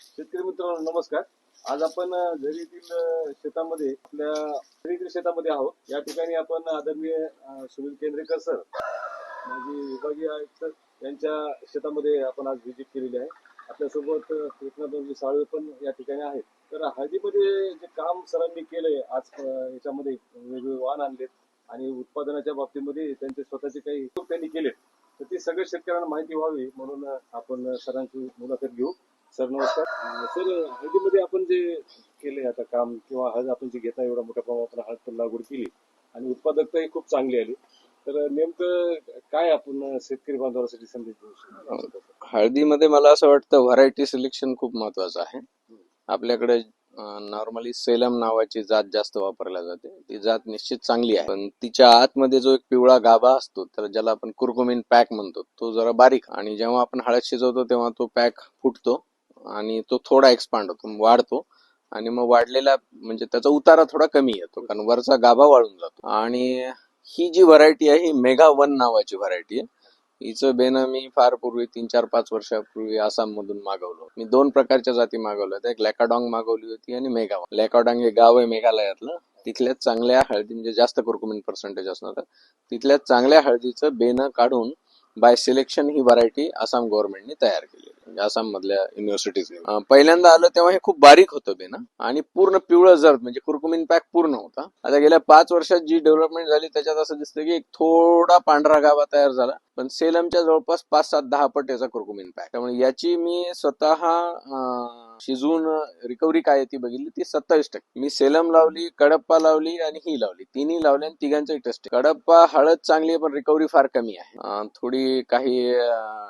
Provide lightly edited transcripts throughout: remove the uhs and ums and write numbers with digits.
शेतकरी मित्रांनो नमस्कार. आज आपण झरीतील शेतामध्ये आपल्या झरीतील शेतामध्ये आहोत. या ठिकाणी आपण आदरणीय सुनील केंद्रेकर सर माजी विभागीय आयुक्त यांच्या शेतामध्ये आपण आज व्हिजिट केलेली आहे. आपल्यासोबत कृष्णाजी साळवे पण या ठिकाणी आहेत. तर हळदीमध्ये जे काम सरांनी केलंय आज याच्यामध्ये वेगवेगळे वाहन आणलेत आणि उत्पादनाच्या बाबतीमध्ये त्यांचे स्वतःचे काही उद्योग त्यांनी केलेत. तर ती सगळ्या शेतकऱ्यांना माहिती व्हावी म्हणून आपण सरांची मुलाखत घेऊ. सर नमस्कार. सर हळदीमध्ये आपण जे केले आता काम किंवा हळद आपण जे घेता एवढा मोठ्या प्रमाणात हळद लागवड केली आणि उत्पादकताही खूप चांगली आली. तर नेमकं काय आपण शेतकरी बांधवांसाठी संदेश देऊ शकतो? हळदीमध्ये मला असं वाटतं व्हरायटी सिलेक्शन खूप महत्वाचं आहे. आपल्याकडे नॉर्मली सेलम नावाची जात जास्त वापरल्या जाते. ती जात निश्चित चांगली आहे, पण तिच्या आतमध्ये जो एक पिवळा गाभा असतो तर ज्याला आपण कुरकुमिन पॅक म्हणतो तो जरा बारीक, आणि जेव्हा आपण हळद शिजवतो तेव्हा तो पॅक फुटतो आणि तो थोडा एक्सपांड होतो, वाढतो, आणि मग वाढलेला म्हणजे त्याचा उतारा थोडा कमी येतो कारण वरचा गाभा वाळून जातो. आणि ही जी व्हरायटी आहे ही मेगा 1 नावाची व्हरायटी आहे. हिचं बेन मी फार पूर्वी 3-4-5 वर्षापूर्वी आसाम मधून मागवलं. मी 2 प्रकारच्या जाती मागवल्या होत्या, एक लॅकाडॉंग मागवली होती आणि मेगावन. लॅकाडॉंग हे गाव आहे मेघालयातलं. तिथल्याच चांगल्या हळदी म्हणजे जास्त कुरकुमिन पर्सेंटेज असणार तिथल्याच चांगल्या हळदीचं बेन काढून बाय सिलेक्शन ही व्हरायटी आसाम गव्हर्नमेंटने तयार केली, म्हणजे आसाम मधल्या युनिव्हर्सिटीजने. पहिल्यांदा आलं तेव्हा हे खूप बारीक होतं बेन आणि पूर्ण पिवळं जर्द म्हणजे कुरकुमिन पॅक पूर्ण होता. आता गेल्या 5 वर्षात जी डेव्हलपमेंट झाली त्याच्यात असं दिसतं की एक थोडा पांढरा गाभा तयार झाला, पण सेलमच्या जवळपास 5-7-10 पट याचा कुरकुमिन पॅक. त्यामुळे याची मी स्वतः शिजून रिकव्हरी काय ती बघितली, ती 27%. मी सेलम लावली, कडप्पा लावली आणि ही लावली, तिन्ही लावले आणि तिघांचंही टेस्ट. कडप्पा हळद चांगली आहे पण रिकव्हरी फार कमी आहे. थोडी काही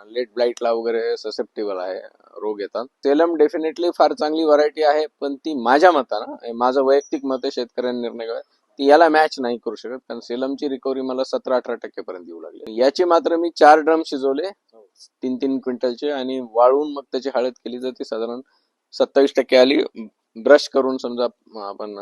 लेट ब्लाइटला वगैरे ससेप्टेबल आहे, रोग येतात. सेलम डेफिनेटली फार चांगली व्हरायटी आहे, पण ती माझ्या मतानं, माझं वैयक्तिक मत आहे, शेतकऱ्यांनी निर्णय घ्यावा, ती याला मॅच नाही करू शकत कारण सेलमची रिकव्हरी मला 17-18% पर्यंत येऊ लागली. याची मात्र मी 4 ड्रम शिजवले 3-3 क्विंटलचे आणि वाळवून मग त्याची हळद केली तर ती साधारण 27% आली. ब्रश करून समजा आपण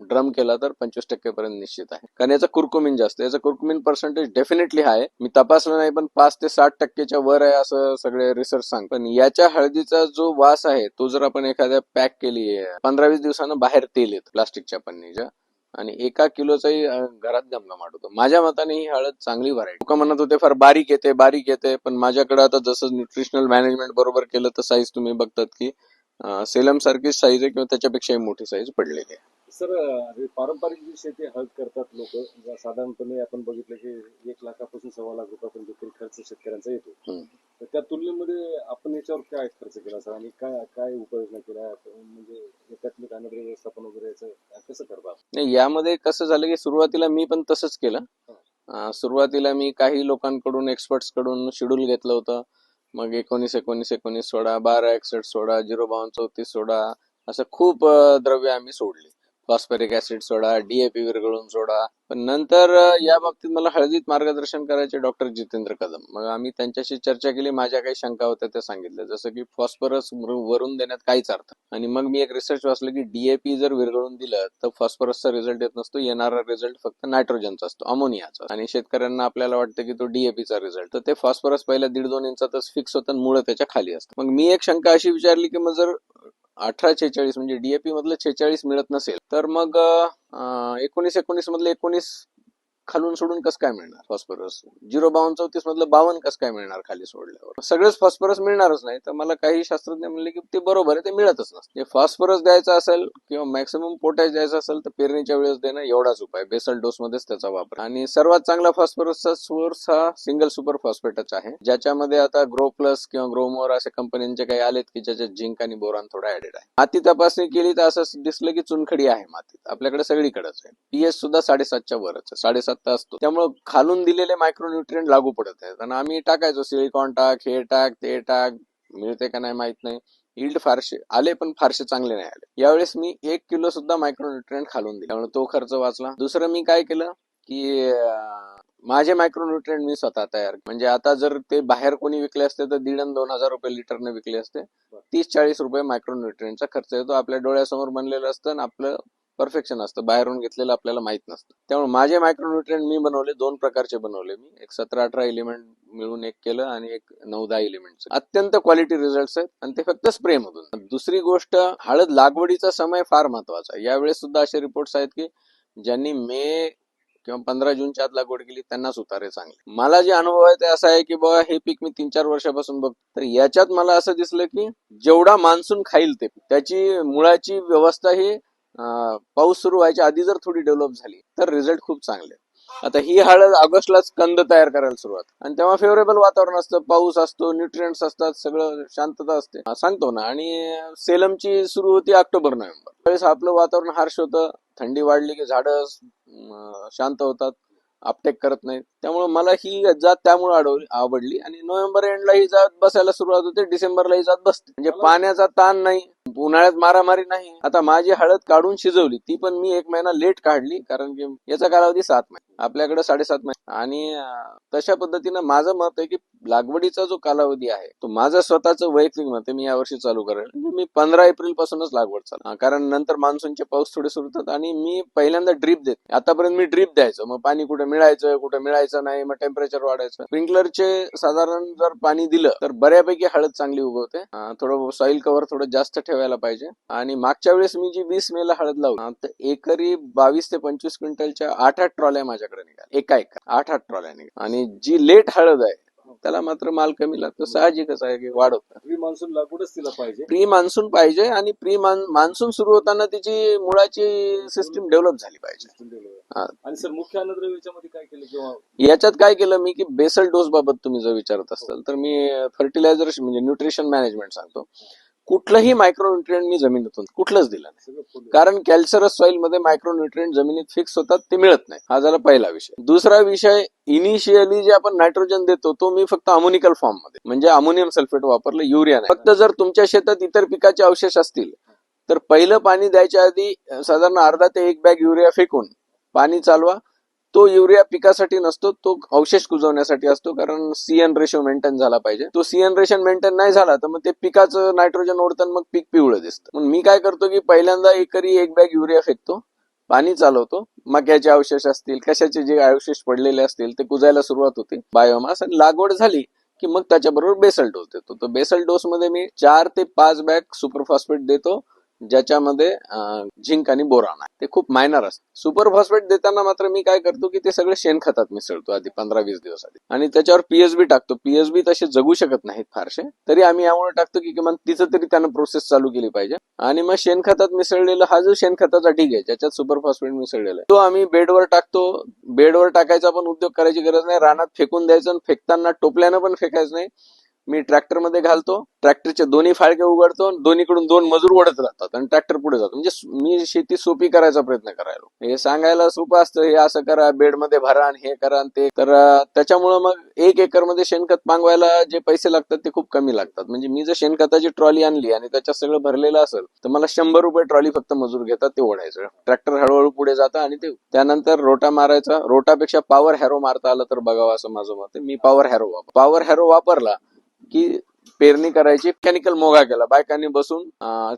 ड्रम केला तर 25% पर्यंत निश्चित आहे, कारण याचं कुरकुमिन जास्त, याचं कुरकुमिन पर्सेंटेज डेफिनेटली आहे. मी तपासलं नाही पण 5 ते 60% वर आहे असं सगळे रिसर्च सांग. पण याच्या हळदीचा जो वास आहे तो जर आपण एखाद्या पॅक केली 15-20 दिवसानं बाहेर तेल येतं प्लास्टिकच्या पन्नीच्या, आणि 1 किलोचाही घरात गमगमाट होतो. माझ्या मताने ही हळद चांगली व्हरायटी. लोक म्हणत होते फार बारीक येते, पण माझ्याकडे आता जसं न्यूट्रिशनल मॅनेजमेंट बरोबर केलं तर साईज तुम्ही बघतात की सेलम सारखी साईज आहे किंवा त्याच्यापेक्षाही मोठी साईज पडलेली आहे. सर पारंपरिक जी शेती हळद करतात लोक, साधारणपणे आपण बघितलं की 1 लाखापासून 1.25 लाख रुपयापर्यंत खर्च शेतकऱ्यांचा येतो. तर त्या तुलनेमध्ये आपण याच्यावर काय खर्च केला सर आणि काय काय उपाययोजना केल्या, म्हणजे एकात्मिक अन्न व्यवस्थापन वगैरे कसं करतात? नाही, यामध्ये कसं झालं की सुरुवातीला मी पण तसंच केलं. सुरुवातीला मी काही लोकांकडून, एक्सपर्ट्स कडून शेड्यूल घेतलं होतं. मग 19-19-19 सोडा, 12-61 सोडा, 0-52-34 सोडा, असं खूप द्रव्य आम्ही सोडली. फॉस्फरिक ऍसिड सोडा, डीएपी विरघळून सोडा. पण नंतर या बाबतीत मला हळदीत मार्गदर्शन करायचे डॉक्टर जितेंद्र कदम. मग आम्ही त्यांच्याशी चर्चा केली, माझ्या काही शंका होत्या त्या सांगितल्या, जसं की फॉस्फरस वरून देण्यात काहीच अर्थ. आणि मग मी एक रिसर्च वाचलं की डीएपी जर विरघळून दिलं तर फॉस्फरसचा रिझल्ट येत नसतो, येणारा रिझल्ट फक्त नायट्रोजनचा असतो, अमोनियाचा. आणि शेतकऱ्यांना आपल्याला वाटतं की तो डीएपीचा रिझल्ट, तर ते फॉस्फरस पहिल्या 1.5-2 इंचातच फिक्स होतं आणि मुळं त्याच्या खाली असतं. मग मी एक शंका अशी विचारली की मग जर 18-46 म्हणजे डीएपी मधलं 46 मिळत नसेल तर मग 19-19 मधलं 19 खालून सोडून कसं काय मिळणार फॉस्फरस? 0-52-34 मधलं 52 कसं काय मिळणार खाली सोडल्यावर? सगळंच फॉस्फरस मिळणारच नाही. तर मला काही शास्त्रज्ञ म्हणले की ते बरोबर आहे, ते मिळतच नसते. फॉस्फरस द्यायचा असेल किंवा मॅक्सिमम पोटॅश द्यायचा असेल तर पेरणीच्या वेळेस देणं एवढाच उपाय, बेसल डोस मध्येच त्याचा वापर. आणि सर्वात चांगला फॉस्फरसचा सोर्स हा सिंगल सुपर फॉस्फेटच आहे, ज्याच्यामध्ये आता ग्रो प्लस किंवा ग्रोमोर अशा कंपन्यांचे काही आलेत की ज्याच्यात झिंक आणि बोरॉन थोडा ऍडेड आहे. माती तपासणी केली तर असं दिसलं की चुनखडी आहे मातीत, आपल्याकडे सगळीकडेच आहे. पीएच सुद्धा 7.5च्या वरच आहे, 7.5 असतो. त्यामुळे खालून दिलेले मायक्रोन्यूट्रिएंट लागू पडत आहेत आणि आम्ही टाकायचो, सिलिकॉन टाक, हे टाक, ते टाक, मिळते का नाही माहित नाही. यील्ड फारसे आले पण फारसे चांगले नाही आले. यावेळेस मी 1 किलो सुद्धा मायक्रोन्यूट्रिएंट खालून दिले, त्यामुळे तो खर्च वाचला. दुसरं मी काय केलं की माझे मायक्रोन्यूट्रिएंट मी स्वतः तयार, म्हणजे आता जर ते बाहेर कोणी विकले असते तर 1,500-2,000 रुपये लिटरने विकले असते. 30-40 रुपये मायक्रोन्यूट्रिएंटचा खर्च येतो. आपल्या डोळ्यासमोर बनलेलं असतं आणि आपलं परफेक्शन असतं, बाहेरून घेतलेलं आपल्याला माहित नसतं. त्यामुळे माझे मायक्रोन्युट्रिएंट मी बनवले, 2 प्रकारचे बनवले मी. एक 17-18 एलिमेंट मिळून एक केलं आणि एक 9-10 एलिमेंटचं. अत्यंत क्वालिटी रिझल्ट्स आहेत आणि ते फक्त स्प्रे मधून. दुसरी गोष्ट, हळद लागवडीचा समय फार महत्वाचा आहे. यावेळेस सुद्धा असे रिपोर्ट्स आहेत की ज्यांनी मे किंवा 15 जूनच्या आत लागवड केली त्यांनाच उतारे चांगले. मला जे अनुभव आहे ते असा आहे की बाबा हे पीक मी 3-4 वर्षापासून बघतो, तर याच्यात मला असं दिसलं की जेवढा मान्सून खाईल ते त्याची मुळाची व्यवस्था ही पाऊस सुरू व्हायच्या आधी जर थोडी डेव्हलप झाली तर रिझल्ट खूप चांगले. आता ही हळद ऑगस्टलाच कंद तयार करायला सुरुवात, आणि तेव्हा फेवरेबल वातावरण असतं, पाऊस असतो, न्यूट्रिएंट्स असतात, सगळं शांतता असते, सांगतो ना. आणि सेलमची सुरू होती ऑक्टोबर-नोव्हेंबर. त्यावेळेस आपलं वातावरण हार्श होतं, थंडी वाढली की झाडं शांत होतात, अपटेक करत नाहीत. त्यामुळे मला ही जात त्यामुळे आवडली. आणि नोव्हेंबर एंडला ही जात बसायला सुरुवात होते, डिसेंबरला ही जात बसते. म्हणजे पाण्याचा ताण नाही, उन्हाळ्यात मारामारी नाही. आता माझी हळद काढून शिजवली, ती पण मी 1 महिना लेट काढली, कारण की याचा कालावधी 7 महिने, आपल्याकडे 7.5 महिने. आणि तशा पद्धतीनं माझं मत आहे की लागवडीचा जो कालावधी आहे तो माझं स्वतःचं वैयक्तिक मत आहे, मी यावर्षी चालू करेल. मी 15 एप्रिल पासूनच लागवड चालू, कारण नंतर मान्सूनचे पाऊस थोडे सुरू होतात. आणि मी पहिल्यांदा ड्रीप देत, आतापर्यंत मी ड्रीप द्यायचो, मग पाणी कुठे मिळायचं कुठे मिळायचं नाही, मग टेम्परेचर वाढायचं. स्प्रिंकलरचे साधारण जर पाणी दिलं तर बऱ्यापैकी हळद चांगली उगवते. थोडं सॉइल कव्हर थोडं जास्त ठेवायला पाहिजे. आणि मागच्या वेळेस मी जी 20 मेला हळद लावली, तर एकरी 22 ते 25 क्विंटलच्या 8-8 ट्रॉल्या माझ्याकडे निघाल्या, एका 8-8 ट्रॉल्या निघाल्या. आणि जी लेट हळद आहे त्याला मात्र माल कमी लागतो, साहजिकच आहे की वाढ होतं. प्री मान्सून लागवडच तिला पाहिजे. प्री मान्सून पाहिजे, आणि मान्सून सुरू होताना तिची मुळाची सिस्टीम डेव्हलप झाली पाहिजे. आणि सर मुख्य अन्नद्रव्य याच्यामध्ये काय केलं किंवा याच्यात काय केलं मी की बेसल डोस बाबत तुम्ही जर विचारत असाल तर मी फर्टिलायझर म्हणजे न्यूट्रिशन मॅनेजमेंट सांगतो. कुठलंही मायक्रोन्युट्रिएंट मी जमिनीतून कुठलंच दिलं नाही, सगळं फुल कारण कॅल्सरस सॉइल मध्ये मायक्रोन्युट्रिएंट जमिनीत फिक्स होतात, ते मिळत नाही. हा झाला पहिला विषय. दुसरा विषय, इनिशियली जे आपण नायट्रोजन देतो तो मी फक्त अमोनिकल फॉर्म मध्ये, म्हणजे अमोनियम सल्फेट वापरलं, युरिया नाही. फक्त जर तुमच्या शेतात इतर पिकाचे अवशेष असतील तर पहिलं पाणी द्यायच्या आधी साधारण अर्धा ते 1 बॅग युरिया फेकून पाणी चालवा. तो युरिया पिकासाठी नसतो, तो अवशेष कुजवण्यासाठी असतो, कारण सीएन रेशो मेंटेन झाला पाहिजे. तो सीएन रेशो मेंटेन नाही झाला तर मग ते पिकाचं नायट्रोजन ओढतं, मग पीक पिवळं दिसतं. म्हणून मी काय करतो की पहिल्यांदा एकरी 1 बॅग युरिया फेकतो, पाणी चालवतो, मक्याचे अवशेष असतील, कशाचे जे अवशेष पडलेले असतील ते कुजायला सुरुवात होते, बायोमास. आणि लागवड झाली की मग त्याच्याबरोबर बेसल डोस देतो. तो बेसल डोस मध्ये मी 4 ते 5 बॅग सुपरफॉस्फेट देतो, ज्याच्यामध्ये झिंक आणि बोरान आहे. ते खूप मायनर असतं. सुपर फॉस्फेट देताना मात्र मी काय करतो की ते सगळे शेणखतात मिसळतो आधी 15-20 दिवस आधी, आणि त्याच्यावर पीएसबी टाकतो. पीएसबी तसे जगू शकत नाहीत फारसे, तरी आम्ही यामुळे टाकतो की किमान तिचं तरी त्यानं प्रोसेस चालू केली पाहिजे. आणि मग शेणखतात मिसळलेला हा जो शेणखताचा ढीग आहे ज्याच्यात सुपर फॉस्फेट मिसळलेला आहे, तो आम्ही बेडवर टाकतो. बेडवर टाकायचा पण उद्योग करायची गरज नाही, रानात फेकून द्यायचं, आणि फेकताना टोपल्यानं पण फेकायचं नाही. मी ट्रॅक्टर मध्ये घालतो, ट्रॅक्टरचे दोन्ही फाळके उघडतो, दोन्हीकडून 2 मजूर ओढत राहतात आणि ट्रॅक्टर पुढे जातो. म्हणजे मी शेती सोपी करायचा प्रयत्न करायला. हे सांगायला सोपं असतं, हे असं करा, बेडमध्ये भरा आणि हे करा आणि ते. तर त्याच्यामुळं मग 1 एकर मध्ये शेणखत पांगवायला जे पैसे लागतात ते खूप कमी लागतात. म्हणजे मी जर शेणखताची ट्रॉली आणली आणि त्याच्यात सगळं भरलेलं असेल तर मला 100 रुपये ट्रॉली फक्त मजूर घेतात, ते ओढायचं. ट्रॅक्टर हळूहळू पुढे जातं आणि ते त्यानंतर रोटा मारायचा. रोटापेक्षा पॉवर हॅरो मारता आलं तर बघावं असं माझं मत आहे. मी पॉवर हॅरो वापरला की पेरणी करायची. मेकॅनिकल मोगा केला, बायकांनी बसून.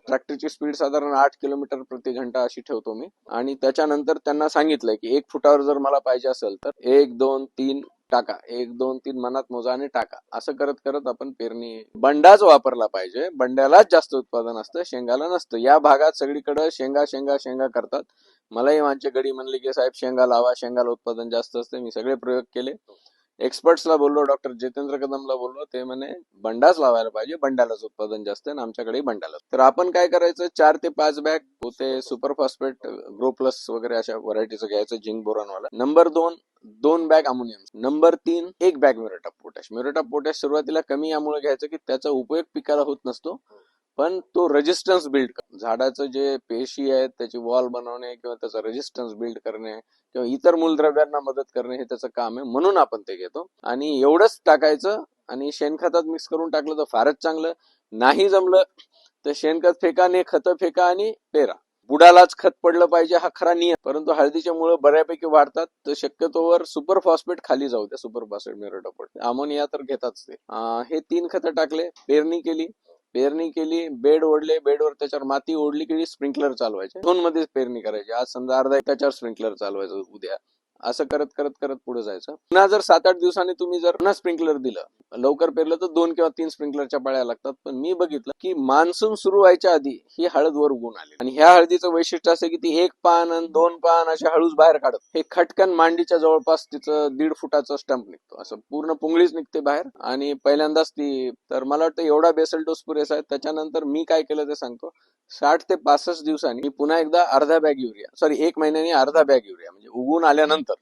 ट्रॅक्टरची स्पीड साधारण 8 किलोमीटर प्रति घंटा अशी ठेवतो मी. आणि त्याच्यानंतर त्यांना सांगितलंय की 1 फुटावर जर मला पाहिजे असेल तर 1, 2, 3 टाका, 1, 2, 3 मनात मोजा आणि टाका. असं करत करत आपण पेरणी. बंडाच वापरला पाहिजे, बंड्यालाच जास्त उत्पादन असतं, शेंगाला नसतं. या भागात सगळीकडे शेंगा शेंगा शेंगा करतात. मलाही माझे गडी म्हणले की साहेब शेंगा लावा, शेंगाला उत्पादन जास्त असते. मी सगळे प्रयोग केले, एक्सपर्ट्सला बोललो, डॉक्टर जितेंद्र कदमला बोललो, ते म्हणे बंडाच लावायला पाहिजे, बंडालाच उत्पादन जास्त आहे, आणि आमच्याकडे बंडाला. तर आपण काय करायचं, 4 ते 5 बॅग होते सुपर फॉस्फेट, ग्रो प्लस वगैरे अशा व्हरायटीचं घ्यायचं, झिंक बोरॉनवाला. Number 2 bag ammonium. Number 3 1 bag muriate of potash. Muriate of potash सुरुवातीला कमी यामुळे घ्यायचं की त्याचा उपयोग पिकाला होत नसतो, पण तो रेजिस्टन्स बिल्ड करतो. झाडाचं जे पेशी आहेत त्याची वॉल बनवणे किंवा त्याचा रेजिस्टन्स बिल्ड करणे किंवा इतर मूलद्रव्यांना मदत करणे हे त्याचं काम आहे, म्हणून आपण ते घेतो. आणि एवढंच टाकायचं. आणि शेणखतात मिक्स करून टाकलं तर फारच चांगलं. नाही जमलं तर शेणखत फेका आणि खतं फेका आणि पेरा. बुडालाच खत पडलं पाहिजे हा खरा नियम, परंतु हळदीच्या मुळे बऱ्यापैकी वाढतात, तर शक्यतोवर सुपर फॉस्फेट खाली जाऊ द्या. Super phosphate muriate of potash, ammonia तर घेताच ते. हे 3 खतं टाकले, पेरणी केली. पेरणी केली, बेड ओढले, बेडवर त्याच्यावर माती ओढली की स्प्रिंकलर चालवायचे. झोन मध्ये पेरणी करायची. आज समजा अर्धा एक त्याच्यावर स्प्रिंकलर चालवायचं, उद्या असं करत करत करत पुढे जायचं. पुन्हा जर 7-8 दिवसांनी तुम्ही जर पुन्हा स्प्रिंकलर दिलं, लवकर पेरलं तर 2 किंवा 3 स्प्रिंकलरच्या पाळ्या लागतात. पण मी बघितलं की मान्सून सुरू व्हायच्या आधी ही हळद वर उगून आली. आणि ह्या हळदीचं वैशिष्ट्य असं की ती 1 पान आणि 2 पान अशा हळूच बाहेर काढत. हे खटकन मांडीच्या जवळपास तिचं 1.5 फुटाचा स्टंप निघतो. असं पूर्ण पुंगळीच निघते बाहेर. आणि पहिल्यांदाच ती, तर मला वाटतं एवढा बेसल डोस पुरेसा आहे. त्याच्यानंतर मी काय केलं ते सांगतो. 60 ते 65 दिवसांनी मी पुन्हा एकदा अर्धा बॅग युरिया, सॉरी 1 महिन्यानी अर्धा बॅग युरिया, म्हणजे उगून आल्यानंतर,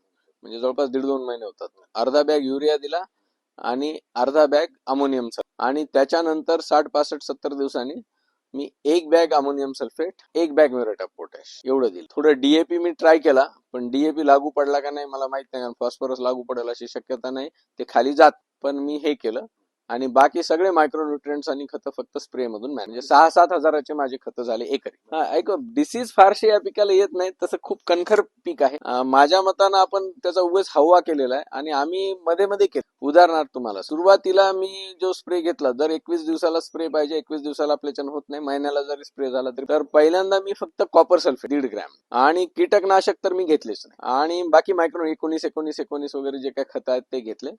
म्हणजे जवळपास 1.5-2 महिने होतात, अर्धा बॅग युरिया दिला आणि अर्धा बॅग अमोनियम सल्फेट. आणि त्याच्यानंतर 60, 65, 70 दिवसांनी मी 1 bag ammonium sulphate, 1 bag muriate of potash एवढं दिलं. थोडं डीएपी मी ट्राय केला, पण डीएपी लागू पडला का नाही मला माहित नाही, कारण फॉस्फरस लागू पडेल अशी शक्यता नाही, ते खाली जात. पण मी हे केलं आणि बाकी सगळे मायक्रोन्युट्रिएंट्स आणि खतं फक्त स्प्रे मधून म्हणजे 6-7 हजाराचे माझे खतं झाले एकरी. ऐक, डिसीज फारशी या पिकाला येत नाही, तसं खूप कणखर पीक आहे. माझ्या मतानं आपण त्याचा उगच हवा केलेला आहे आणि आम्ही मध्ये मध्ये केलं. उदाहरणार्थ तुम्हाला सुरुवातीला मी जो स्प्रे घेतला, जर 21 दिवसाला स्प्रे पाहिजे, 21 दिवसाला आपल्याच्यानं होत नाही, महिन्याला जरी स्प्रे झाला तरी, तर पहिल्यांदा मी फक्त कॉपर सल्फेट 1.5 ग्रॅम आणि कीटकनाशक तर मी घेतलेच नाही. आणि बाकी मायक्रो 19-19-19 वगैरे जे काही खतं आहेत ते घेतले.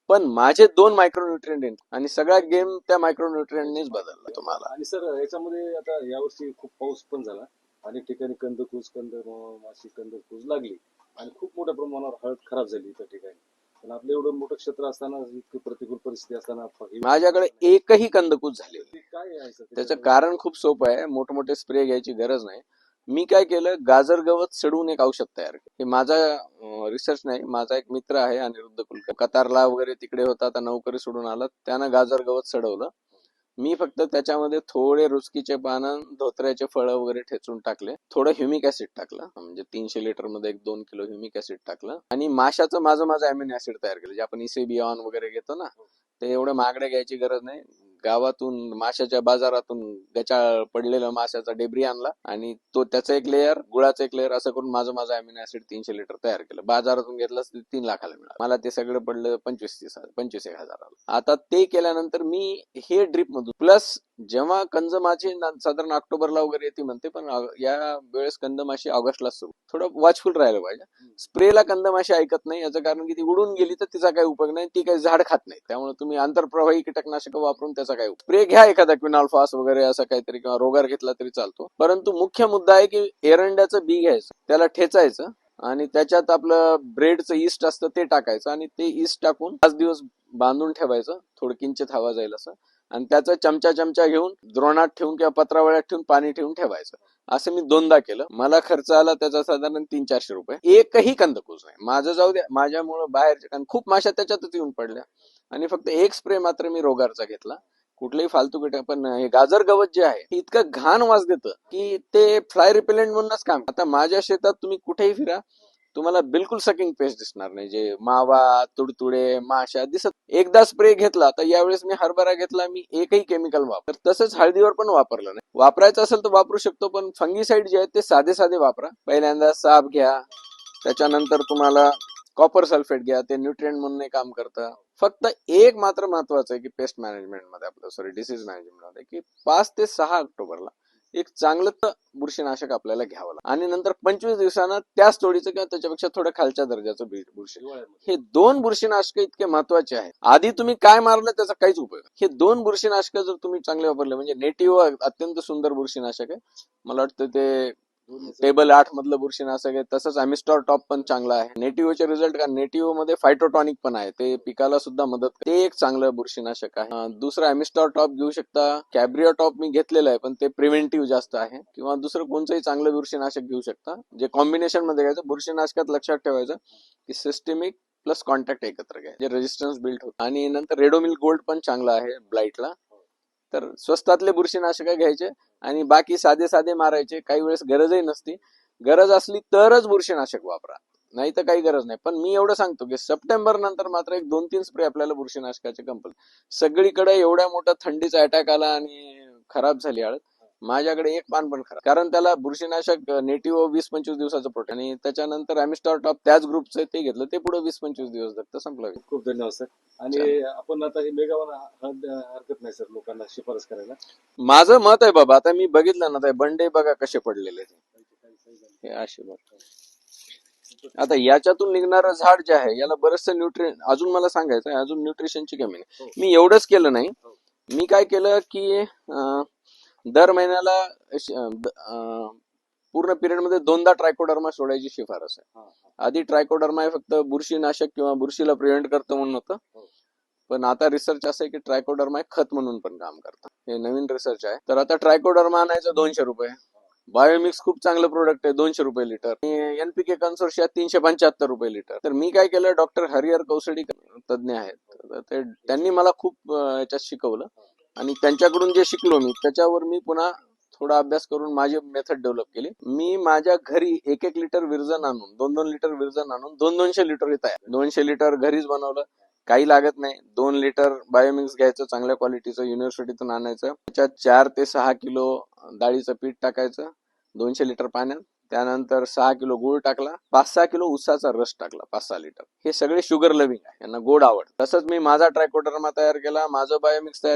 पण माझे 2 मायक्रोन्युट्रिएंट आणि सगळा गेम त्या मायक्रोन्युट्रिएंटनेच बदलला तुम्हाला. आणि सर याच्यामध्ये आता यावर्षी खूप पाऊस पण झाला, अनेक ठिकाणी माशी कंदकूज लागली आणि खूप मोठ्या प्रमाणावर हळद खराब झाली त्या ठिकाणी. पण आपलं एवढं मोठं क्षेत्र असताना, इतकी प्रतिकूल परिस्थिती असताना माझ्याकडे एकही कंदकूज झाली नाही. काय आहे सर त्याचं कारण खूप सोपं आहे. मोठमोठे स्प्रे घ्यायची गरज नाही. मी काय केलं, गाजर गवत सडवून एक औषध तयार केलं. हे माझा रिसर्च नाही, माझा एक मित्र आहे अनिरुद्ध कुलकर्णी, कतारला वगैरे तिकडे होता, आता नोकरी सोडून आला. त्यानं गाजर गवत सडवलं. मी फक्त त्याच्यामध्ये थोडे रुचकीचे पानं, धोत्र्याचे फळं वगैरे ठेचून टाकले, थोडं ह्युमिक ऍसिड टाकलं, म्हणजे 300 लिटर मध्ये 1-2 किलो ह्युमिक ऍसिड टाकलं आणि माशाचं माझं अॅमिनो ऍसिड तयार केलं, जे आपण इसेबियॉन वगैरे घेतो ना, ते एवढं महागडे घ्यायची गरज नाही. गावातून माशाच्या बाजारातून गचाळ पडलेला माशाचा डेब्री आणला आणि तो त्याचा एक लेअर, गुळाचा एक लेअर, असं करून माझं अॅमिनो ऍसिड 300 लिटर तयार केलं. बाजारातून घेतलं तर 3 लाखाला मिळालं. मला ते सगळं पडलं 25-1 हजाराला. आता ते केल्यानंतर मी हे ड्रिप मधून प्लस, जेव्हा कंदमाची साधारण ऑक्टोबरला वगैरे येते म्हणते, पण या वेळेस कंदमाशी ऑगस्टला सुरू, थोडं वॉचफुल राहिलं पाहिजे. स्प्रेला कंदमाशी ऐकत नाही, याचं कारण की ती उडून गेली तर तिचा काही उपयोग नाही, ती काही झाड खात नाही. त्यामुळे तुम्ही आंतरप्रवाही कीटकनाशक वापरून त्याचा काही स्प्रे घ्या, एखादा क्विनॉल्फास वगैरे असं काहीतरी, किंवा रोगार घेतला तरी चालतो. परंतु मुख्य मुद्दा आहे की एरंड्याचं बी घ्यायचं, त्याला ठेचायचं आणि त्याच्यात आपलं ब्रेडचं इस्ट असतं ते टाकायचं आणि ते इस्ट टाकून 5 दिवस बांधून ठेवायचं, थोडं किंचित हवा जाईल असं, आणि त्याचा चमचा घेऊन द्रोणात ठेवून किंवा पत्रावळ्यात ठेवून पाणी ठेवून ठेवायचं. असं मी 2दा केलं. मला खर्च आला त्याचा साधारण 300-400 रुपये. एकही कंदकूज नाही. माझं जाऊ द्या, माझ्यामुळं बाहेरच्या, कारण खूप माशा त्याच्यातच येऊन पडल्या. आणि फक्त एक स्प्रे मात्र मी रोगारचा घेतला, कुठलेही फालतू कीटक. पण हे गाजर गवत जे आहे हे इतकं घाण वास देतं की ते फ्लाय रिपेलेंट म्हणूनच काम. आता माझ्या शेतात तुम्ही कुठेही फिरा, तुम्हाला बिलकुल सकिंग पेस्ट दिसणार नाही, जे मावा, तुडतुडे, माशा दिसत. एकदा स्प्रे घेतला, तर यावेळेस मी हरभरा घेतला, मी एकही केमिकल वापर. तसंच हळदीवर पण वापरलं नाही. वापरायचं असेल तर वापरू शकतो, पण फंगीसाईड जे आहेत ते साधे वापरा. पहिल्यांदा साप घ्या, त्याच्यानंतर तुम्हाला कॉपर सल्फेट घ्या, ते न्यूट्रिएंट म्हणून काम करतं. फक्त एक मात्र महत्वाचं आहे की पेस्ट मॅनेजमेंट मध्ये आपलं, सॉरी डिसीज मॅनेजमेंट मध्ये, की 5 ते 6 ऑक्टोबरला एक चांगलं बुरशीनाशक आपल्याला घ्यावं लागतं आणि नंतर 25 दिवसांना त्याच तोडीचं किंवा त्याच्यापेक्षा थोडं खालच्या दर्जाचं बुरशी. हे 2 बुरशीनाशक इतके महत्वाचे आहेत. आधी तुम्ही काय मारलं त्याचा काहीच उपयोग. हे 2 बुरशीनाशक जर तुम्ही चांगले वापरले, म्हणजे नेटिव्ह अत्यंत सुंदर बुरशीनाशक आहे, मला वाटतं ते टेबल 8 मधलं बुरशीनाशक आहे. तसंच अमिस्टॉर टॉप पण चांगला आहे. नेटिव्हचे रिझल्ट, का नेटिव्ह मध्ये फायटोटॉनिक पण आहे, ते पिकाला सुद्धा मदत करते. ते एक चांगलं बुरशीनाशक आहे. दुसरं अमिस्टॉर टॉप घेऊ शकता. कॅब्रिओ टॉप मी घेतलेलं आहे, पण ते प्रिव्हेंटिव्ह जास्त आहे. किंवा दुसरं कोणतंही चांगलं बुरशीनाशक घेऊ शकता, जे कॉम्बिनेशन मध्ये घ्यायचं. बुरशीनाशकात लक्षात ठेवायचं की सिस्टेमिक प्लस कॉन्टॅक्ट एकत्र घ्या, जे रेजिस्टन्स बिल्ड होतं. आणि नंतर रेडोमिल गोल्ड पण चांगला आहे ब्लाइटला. तर स्वस्तातले बुरशीनाशक घ्यायचे आणि बाकी साधे मारायचे. काही वेळेस गरजही नसती. गरज असली तरच बुरशीनाशक वापरा, नाही तर काही गरज नाही. पण मी एवढं सांगतो की सप्टेंबर नंतर मात्र एक 2-3 स्प्रे आपल्याला बुरशीनाशकाचे कंपल्सरी. सगळीकडे एवढ्या मोठा थंडीचा अटॅक आला आणि खराब झाली हळद, माझ्याकडे एक पान पण खराब, कारण त्याला बुरशीनाशक नेटिव्ह 20-25 दिवसाचं प्रोटेक्ट, आणि त्याच्यानंतर ॲमिस्टॉर टॉप त्याच ग्रुपचं ते घेतलं, ते पुढे 20-25 दिवस जगतं, संपलं. खूप धन्यवाद सर. आणि आपण आता हे मेगावन हरकत नाही सर लोकांना शिफारस करायला. माझं मत आहे बाबा, आता मी बघितलं ना, ते बंडे बघा कसे पडलेले हे असे बघ. आता याच्यातून निघणारं झाड जे आहे याला बरचसं अजून मला सांगायचं आहे, अजून न्यूट्रिशनची कमी नाही. मी एवढंच केलं नाही, मी काय केलं की दर महिन्याला पूर्ण पिरियड मध्ये 2दा ट्रायकोडर्मा सोडायची शिफारस आहे. आधी ट्रायकोडर्मा हे फक्त बुरशीनाशक किंवा बुरशीला प्रिव्हेंट करतं म्हणून होतं, पण आता रिसर्च असं आहे की ट्रायकोडर्मा हे खत म्हणून पण काम करतं. हे नवीन रिसर्च आहे. तर आता ट्रायकोडर्मा आणायचं 200 रुपये, बायोमिक्स खूप चांगलं प्रोडक्ट आहे 200 रुपये लिटर, एनपीके कन्सोर्शिया 375 रुपये लिटर. तर मी काय केलं, डॉक्टर हरिहर कौसडी तज्ञ आहेत, तर त्यांनी मला खूप याच्यात शिकवलं, आणि त्यांच्याकडून जे शिकलो मी त्याच्यावर मी पुन्हा थोडा अभ्यास करून माझी मेथड डेव्हलप केली. मी माझ्या घरी 1-1 लिटर विरजन आणून, 2-2 लिटर विरजन आणून 200 लिटर येत आहे. 200 लिटर घरीच बनवलं, काही लागत नाही. 2 लिटर बायोमिक्स घ्यायचं चांगल्या क्वालिटीचं, युनिव्हर्सिटीतून आणायचं, त्याच्यात 4 ते 6 किलो डाळीचं पीठ टाकायचं 200 लिटर पाण्यात, त्यानंतर 6 किलो गूळ टाकला, 5-6 किलो उसाचा रस टाकला, 5-6 लिटर. हे सगळे शुगर लविंग आहे, यांना गोड आवड. तसंच मी माझा ट्रायकोडर्मा तयार केला, माझं बायोमिक्स तयार